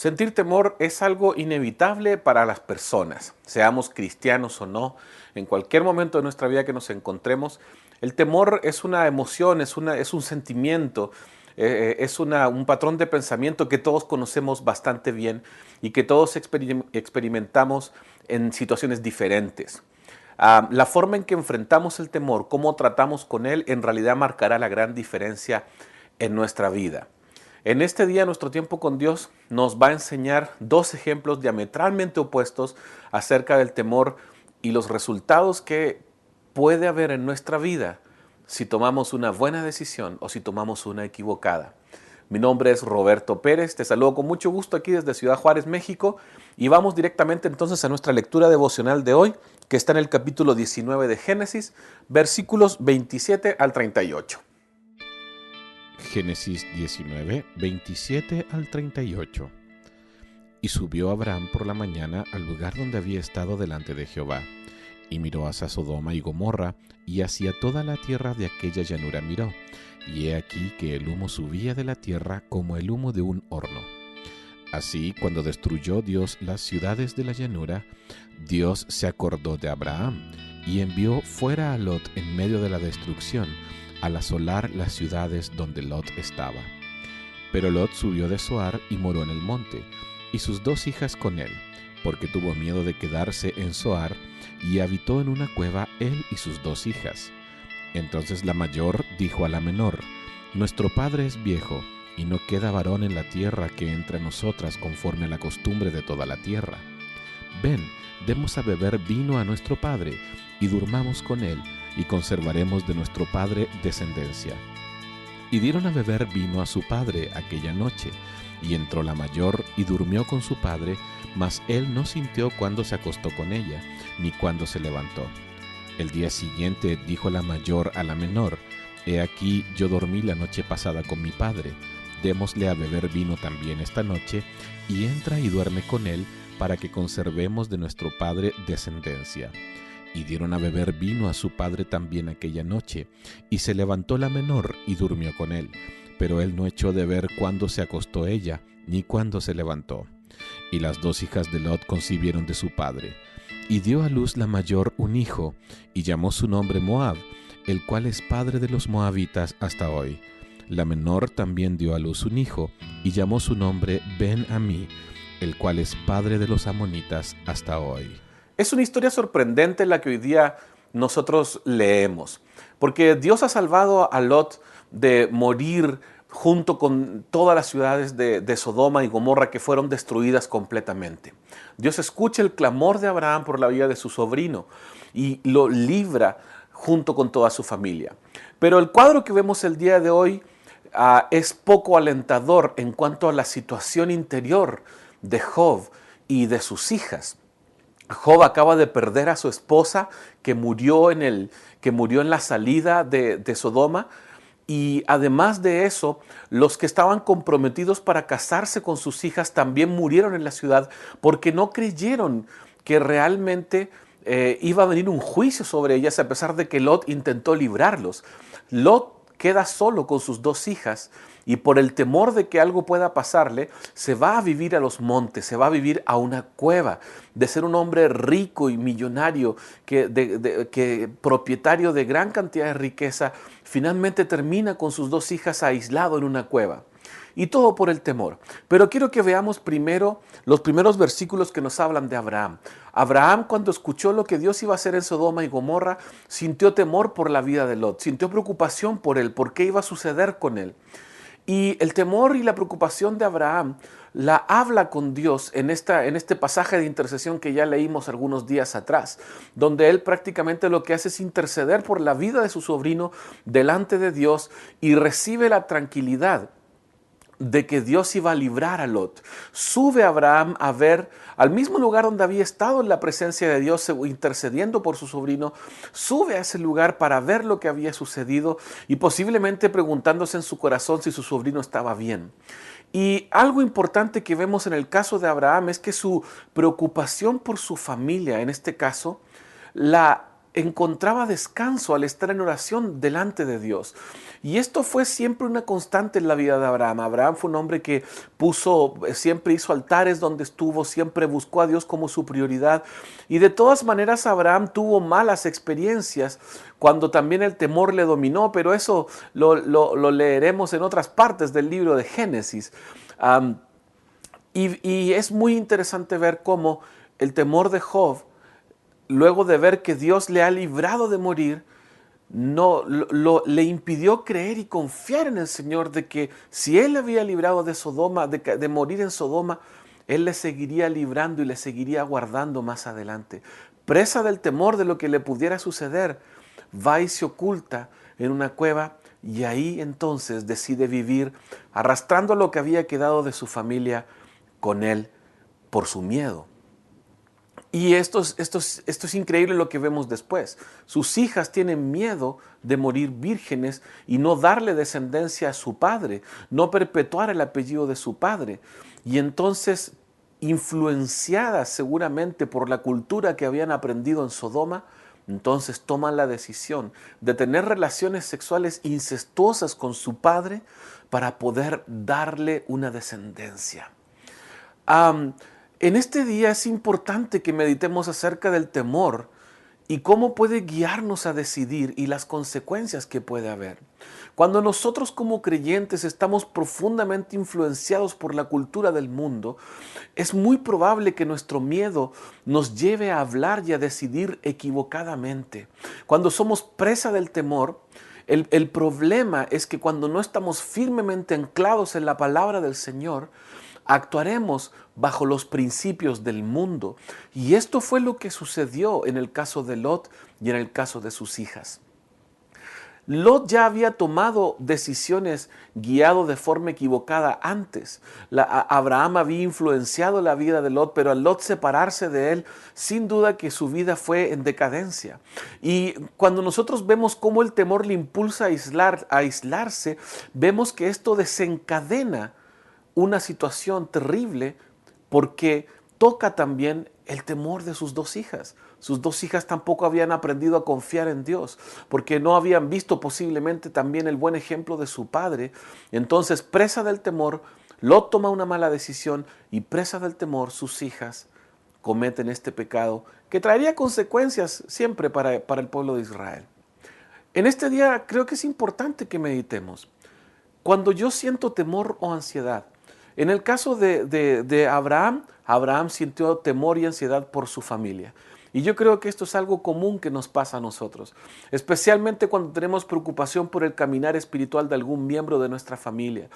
Sentir temor es algo inevitable para las personas, seamos cristianos o no, en cualquier momento de nuestra vida que nos encontremos. El temor es una emoción, es un sentimiento, un patrón de pensamiento que todos conocemos bastante bien y que todos experimentamos en situaciones diferentes. La forma en que enfrentamos el temor, cómo tratamos con él, en realidad marcará la gran diferencia en nuestra vida. En este día, nuestro tiempo con Dios nos va a enseñar dos ejemplos diametralmente opuestos acerca del temor y los resultados que puede haber en nuestra vida si tomamos una buena decisión o si tomamos una equivocada. Mi nombre es Roberto Pérez, te saludo con mucho gusto aquí desde Ciudad Juárez, México, y vamos directamente entonces a nuestra lectura devocional de hoy, que está en el capítulo 19 de Génesis, versículos 27 al 38. Génesis 19, 27 al 38. Y subió Abraham por la mañana al lugar donde había estado delante de Jehová, y miró hacia Sodoma y Gomorra, y hacia toda la tierra de aquella llanura miró, y he aquí que el humo subía de la tierra como el humo de un horno. Así, cuando destruyó Dios las ciudades de la llanura, Dios se acordó de Abraham, y envió fuera a Lot en medio de la destrucción, al asolar las ciudades donde Lot estaba. Pero Lot subió de Zoar y moró en el monte, y sus dos hijas con él, porque tuvo miedo de quedarse en Zoar, y habitó en una cueva él y sus dos hijas. Entonces la mayor dijo a la menor: Nuestro padre es viejo, y no queda varón en la tierra que entre nosotras conforme a la costumbre de toda la tierra. Ven, demos a beber vino a nuestro padre, y durmamos con él, y conservaremos de nuestro padre descendencia. Y dieron a beber vino a su padre aquella noche, y entró la mayor y durmió con su padre, mas él no sintió cuando se acostó con ella, ni cuando se levantó. El día siguiente dijo la mayor a la menor: He aquí, yo dormí la noche pasada con mi padre, démosle a beber vino también esta noche, y entra y duerme con él, para que conservemos de nuestro padre descendencia. Y dieron a beber vino a su padre también aquella noche, y se levantó la menor y durmió con él, pero él no echó de ver cuándo se acostó ella, ni cuándo se levantó. Y las dos hijas de Lot concibieron de su padre. Y dio a luz la mayor un hijo, y llamó su nombre Moab, el cual es padre de los moabitas hasta hoy. La menor también dio a luz un hijo, y llamó su nombre Ben-Amí, el cual es padre de los amonitas hasta hoy. Es una historia sorprendente la que hoy día nosotros leemos, porque Dios ha salvado a Lot de morir junto con todas las ciudades de Sodoma y Gomorra que fueron destruidas completamente. Dios escucha el clamor de Abraham por la vida de su sobrino y lo libra junto con toda su familia. Pero el cuadro que vemos el día de hoy es poco alentador en cuanto a la situación interior de Job y de sus hijas. Job acaba de perder a su esposa que murió en la salida de Sodoma, y además de eso, los que estaban comprometidos para casarse con sus hijas también murieron en la ciudad porque no creyeron que realmente iba a venir un juicio sobre ellas, a pesar de que Lot intentó librarlos. Lot queda solo con sus dos hijas y por el temor de que algo pueda pasarle, se va a vivir a los montes, se va a vivir a una cueva. De ser un hombre rico y millonario, que propietario de gran cantidad de riqueza, finalmente termina con sus dos hijas aislado en una cueva. Y todo por el temor. Pero quiero que veamos primero los primeros versículos que nos hablan de Abraham. Abraham, cuando escuchó lo que Dios iba a hacer en Sodoma y Gomorra, sintió temor por la vida de Lot, sintió preocupación por él, por qué iba a suceder con él. Y el temor y la preocupación de Abraham la habla con Dios en este pasaje de intercesión que ya leímos algunos días atrás, donde él prácticamente lo que hace es interceder por la vida de su sobrino delante de Dios y recibe la tranquilidad de que Dios iba a librar a Lot. Sube Abraham a ver al mismo lugar donde había estado en la presencia de Dios intercediendo por su sobrino. Sube a ese lugar para ver lo que había sucedido y posiblemente preguntándose en su corazón si su sobrino estaba bien. Y algo importante que vemos en el caso de Abraham es que su preocupación por su familia, en este caso, la encontraba descanso al estar en oración delante de Dios. Y esto fue siempre una constante en la vida de Abraham. Abraham fue un hombre que siempre hizo altares donde estuvo, siempre buscó a Dios como su prioridad. Y de todas maneras Abraham tuvo malas experiencias cuando también el temor le dominó, pero eso lo leeremos en otras partes del libro de Génesis. Y es muy interesante ver cómo el temor de Job, luego de ver que Dios le ha librado de morir, le impidió creer y confiar en el Señor, de que si Él le había librado de Sodoma, de morir en Sodoma, Él le seguiría librando y le seguiría guardando más adelante. Presa del temor de lo que le pudiera suceder, va y se oculta en una cueva, y ahí entonces decide vivir arrastrando lo que había quedado de su familia con él por su miedo. Y esto es increíble lo que vemos después. Sus hijas tienen miedo de morir vírgenes y no darle descendencia a su padre, no perpetuar el apellido de su padre. Y entonces, influenciadas seguramente por la cultura que habían aprendido en Sodoma, entonces toman la decisión de tener relaciones sexuales incestuosas con su padre para poder darle una descendencia. En este día es importante que meditemos acerca del temor y cómo puede guiarnos a decidir y las consecuencias que puede haber. Cuando nosotros como creyentes estamos profundamente influenciados por la cultura del mundo, es muy probable que nuestro miedo nos lleve a hablar y a decidir equivocadamente. Cuando somos presa del temor, el problema es que cuando no estamos firmemente anclados en la palabra del Señor, actuaremos bajo los principios del mundo. Y esto fue lo que sucedió en el caso de Lot y en el caso de sus hijas. Lot ya había tomado decisiones guiado de forma equivocada antes. Abraham había influenciado la vida de Lot, pero al Lot separarse de él, sin duda que su vida fue en decadencia. Y cuando nosotros vemos cómo el temor le impulsa a aislarse, vemos que esto desencadena una situación terrible, porque toca también el temor de sus dos hijas. Sus dos hijas tampoco habían aprendido a confiar en Dios, porque no habían visto posiblemente también el buen ejemplo de su padre. Entonces, presa del temor, Lot toma una mala decisión, y presa del temor, sus hijas cometen este pecado que traería consecuencias siempre para el pueblo de Israel. En este día creo que es importante que meditemos. Cuando yo siento temor o ansiedad, en el caso de Abraham, Abraham sintió temor y ansiedad por su familia. Y yo creo que esto es algo común que nos pasa a nosotros, especialmente cuando tenemos preocupación por el caminar espiritual de algún miembro de nuestra familia,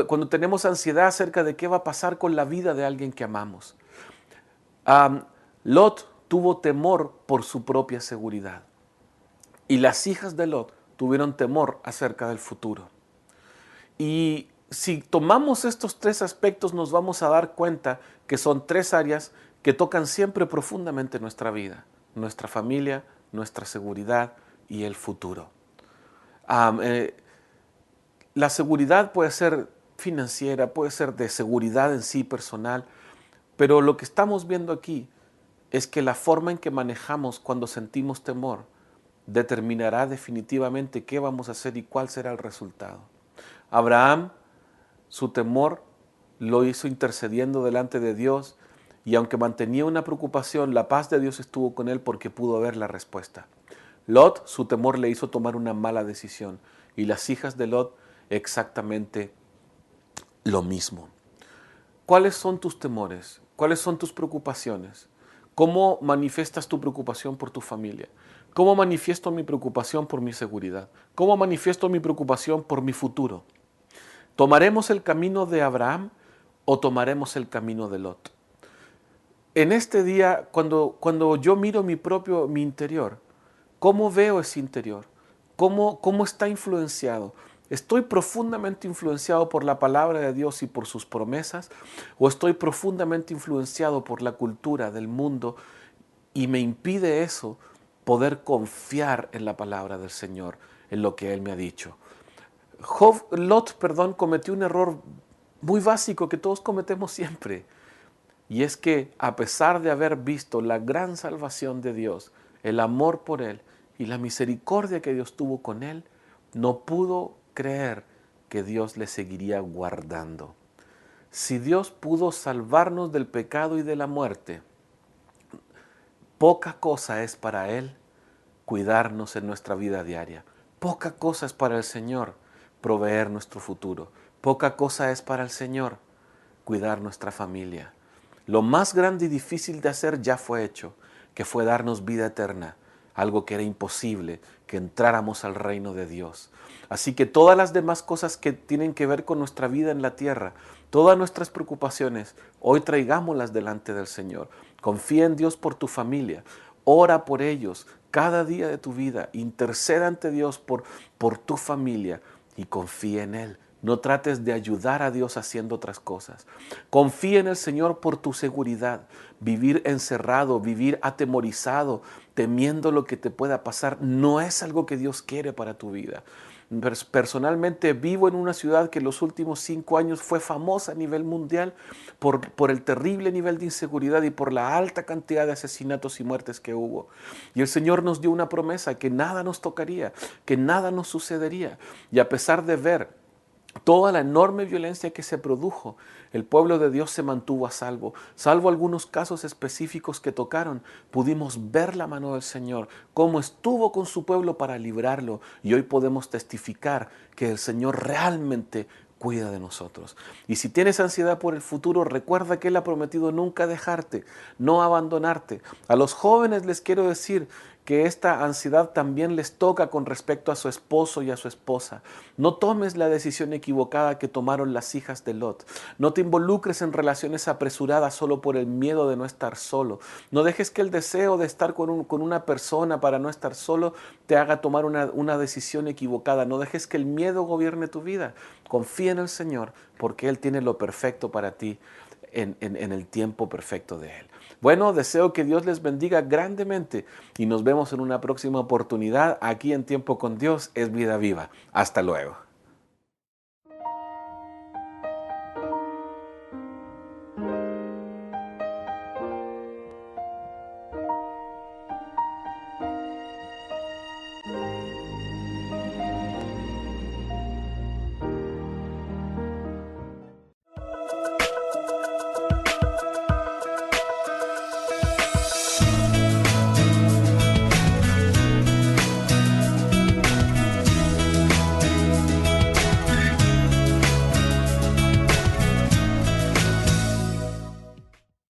cuando tenemos ansiedad acerca de qué va a pasar con la vida de alguien que amamos. Lot tuvo temor por su propia seguridad, y las hijas de Lot tuvieron temor acerca del futuro. Y si tomamos estos tres aspectos, nos vamos a dar cuenta que son tres áreas que tocan siempre profundamente nuestra vida: nuestra familia, nuestra seguridad y el futuro. La seguridad puede ser financiera, puede ser de seguridad en sí personal, pero lo que estamos viendo aquí es que la forma en que manejamos cuando sentimos temor determinará definitivamente qué vamos a hacer y cuál será el resultado. Abraham, su temor lo hizo intercediendo delante de Dios, y aunque mantenía una preocupación, la paz de Dios estuvo con él porque pudo ver la respuesta. Lot, su temor le hizo tomar una mala decisión, y las hijas de Lot exactamente lo mismo. ¿Cuáles son tus temores? ¿Cuáles son tus preocupaciones? ¿Cómo manifiestas tu preocupación por tu familia? ¿Cómo manifiesto mi preocupación por mi seguridad? ¿Cómo manifiesto mi preocupación por mi futuro? ¿Tomaremos el camino de Abraham o tomaremos el camino de Lot? En este día, cuando yo miro mi interior, ¿cómo veo ese interior? ¿Cómo está influenciado? ¿Estoy profundamente influenciado por la palabra de Dios y por sus promesas? ¿O estoy profundamente influenciado por la cultura del mundo, y me impide eso poder confiar en la palabra del Señor, en lo que Él me ha dicho? Lot cometió un error muy básico que todos cometemos siempre. Y es que, a pesar de haber visto la gran salvación de Dios, el amor por él y la misericordia que Dios tuvo con él, no pudo creer que Dios le seguiría guardando. Si Dios pudo salvarnos del pecado y de la muerte, poca cosa es para Él cuidarnos en nuestra vida diaria. Poca cosa es para el Señor proveer nuestro futuro. Poca cosa es para el Señor cuidar nuestra familia. Lo más grande y difícil de hacer ya fue hecho, que fue darnos vida eterna, algo que era imposible, que entráramos al reino de Dios. Así que todas las demás cosas que tienen que ver con nuestra vida en la tierra, todas nuestras preocupaciones, hoy traigámoslas delante del Señor. Confía en Dios por tu familia, ora por ellos cada día de tu vida, interceda ante Dios por tu familia y confía en Él. No trates de ayudar a Dios haciendo otras cosas. Confía en el Señor por tu seguridad. Vivir encerrado, vivir atemorizado, temiendo lo que te pueda pasar, no es algo que Dios quiere para tu vida. Personalmente vivo en una ciudad que en los últimos 5 años fue famosa a nivel mundial por el terrible nivel de inseguridad y por la alta cantidad de asesinatos y muertes que hubo. Y el Señor nos dio una promesa que nada nos tocaría, que nada nos sucedería. Y a pesar de ver toda la enorme violencia que se produjo, el pueblo de Dios se mantuvo a salvo. Salvo algunos casos específicos que tocaron, pudimos ver la mano del Señor, cómo estuvo con su pueblo para librarlo. Y hoy podemos testificar que el Señor realmente cuida de nosotros. Y si tienes ansiedad por el futuro, recuerda que Él ha prometido nunca dejarte, no abandonarte. A los jóvenes les quiero decir que esta ansiedad también les toca con respecto a su esposo y a su esposa. No tomes la decisión equivocada que tomaron las hijas de Lot. No te involucres en relaciones apresuradas solo por el miedo de no estar solo. No dejes que el deseo de estar con una persona para no estar solo te haga tomar una decisión equivocada. No dejes que el miedo gobierne tu vida. Confía en el Señor porque Él tiene lo perfecto para ti en el tiempo perfecto de Él. Bueno, deseo que Dios les bendiga grandemente y nos vemos en una próxima oportunidad aquí en Tiempo con Dios es Vida Viva. Hasta luego.